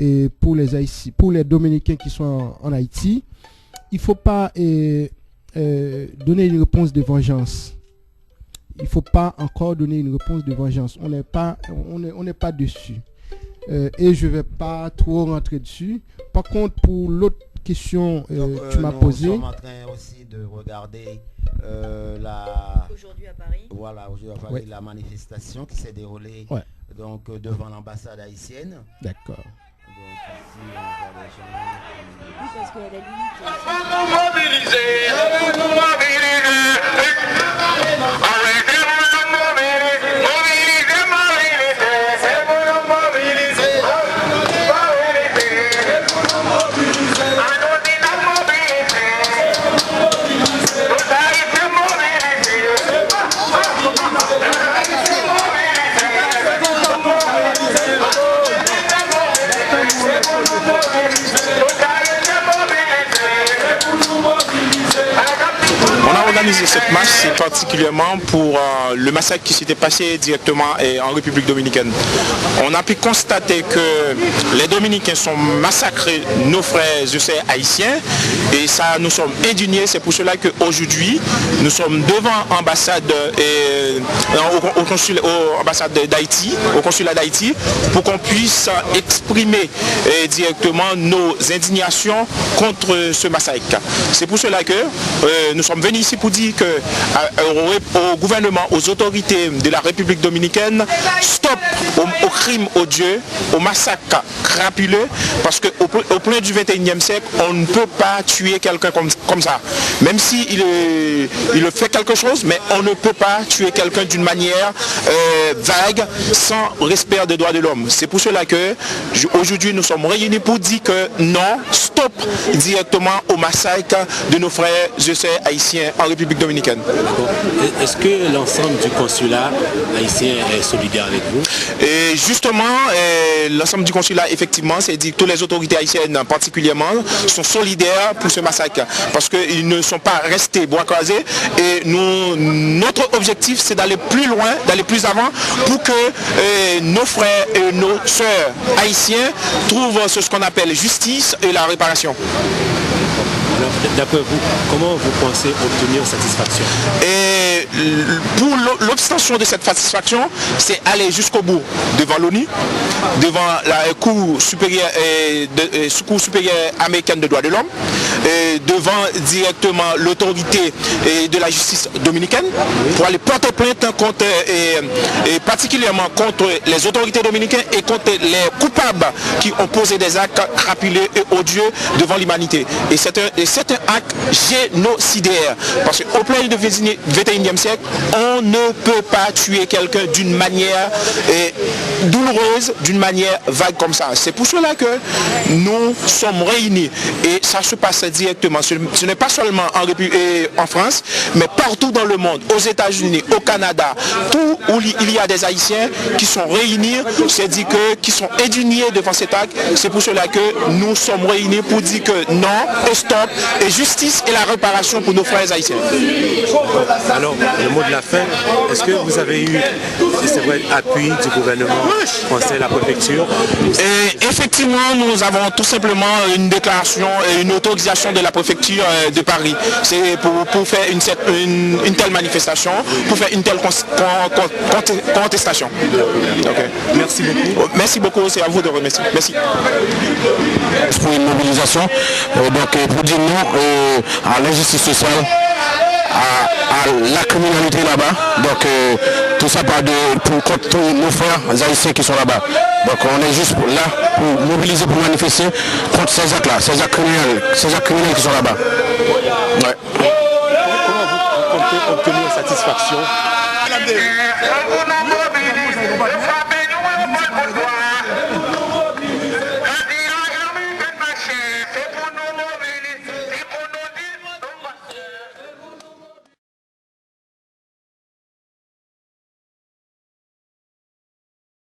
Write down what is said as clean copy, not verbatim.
et pour les Haïtiens, pour les Dominicains qui sont en Haïti, il ne faut pas donner une réponse de vengeance. Il ne faut pas encore donner une réponse de vengeance. On n'est pas dessus. Et je ne vais pas trop rentrer dessus. Par contre, pour l'autre question que tu m'as posée. Nous sommes en train aussi de regarder aujourd'hui à Paris. Voilà, aujourd'hui à Paris, la manifestation qui s'est déroulée donc, devant l'ambassade haïtienne. D'accord. Donc ici, on voit les gens. Oui, parce qu'à la limite. Organiser cette marche, c'est particulièrement pour le massacre qui s'était passé directement en République dominicaine. On a pu constater que les Dominicains sont massacrés, nos frères et sœurs haïtiens, et ça, nous sommes indignés. C'est pour cela qu'aujourd'hui, nous sommes devant l'ambassade au consulat d'Haïti, pour qu'on puisse exprimer directement nos indignations contre ce massacre. C'est pour cela que nous sommes venus ici pour dire au gouvernement, aux autorités de la République dominicaine, stop aux crimes odieux, au massacre crapuleux, parce qu'au plein du 21e siècle, on ne peut pas tuer quelqu'un comme ça. Même s'il fait quelque chose, mais on ne peut pas tuer quelqu'un d'une manière vague, sans respect des droits de l'homme. C'est pour cela que aujourd'hui nous sommes réunis pour dire que non, stop directement au massacre de nos frères et sœurs haïtiens en République dominicaine. Est-ce que l'ensemble du consulat haïtien est solidaire avec vous? Et justement, l'ensemble du consulat, effectivement, c'est dit que toutes les autorités haïtiennes particulièrement sont solidaires pour ce massacre, parce qu'ils ne sont pas restés bois croisés, et notre objectif c'est d'aller plus loin, d'aller plus avant, pour que nos frères et nos sœurs haïtiens trouvent ce qu'on appelle justice et la réparation. Alors, d'après vous, comment vous pensez obtenir satisfaction? Et pour l'obtention de cette satisfaction, c'est aller jusqu'au bout devant l'ONU, devant la Cour supérieure américaine des droits de l'homme, devant directement l'autorité de la justice dominicaine, pour aller porter plainte contre, et particulièrement contre les autorités dominicaines et contre les coupables qui ont posé des actes crapuleux et odieux devant l'humanité. Et c'est un acte génocidaire, parce qu'au plein du 21e siècle, on ne peut pas tuer quelqu'un d'une manière douloureuse, d'une manière vague comme ça. C'est pour cela que nous sommes réunis, et ça se passe directement. Ce n'est pas seulement en France, mais partout dans le monde, aux États-Unis, au Canada, tout où il y a des Haïtiens qui sont réunis, qui sont indignés devant cet acte. C'est pour cela que nous sommes réunis pour dire que non, et stop, et justice et la réparation pour nos frères haïtiens. Alors, le mot de la fin, est-ce que vous avez eu, c'est vrai, appui du gouvernement français, la préfecture? Et effectivement, nous avons tout simplement une déclaration et une autorisation de la préfecture de Paris. C'est pour faire une telle manifestation, pour faire une telle contestation. Okay. Merci beaucoup. Merci beaucoup, c'est à vous de remercier. Merci. Pour une mobilisation, donc pour dire non à l'injustice sociale, à la criminalité là-bas, donc tout ça contre nos frères haïtiens qui sont là-bas. Donc on est juste là pour mobiliser, pour manifester contre ces actes-là, ces actes criminels qui sont là-bas. Ouais. Comment vous comptez obtenir satisfaction?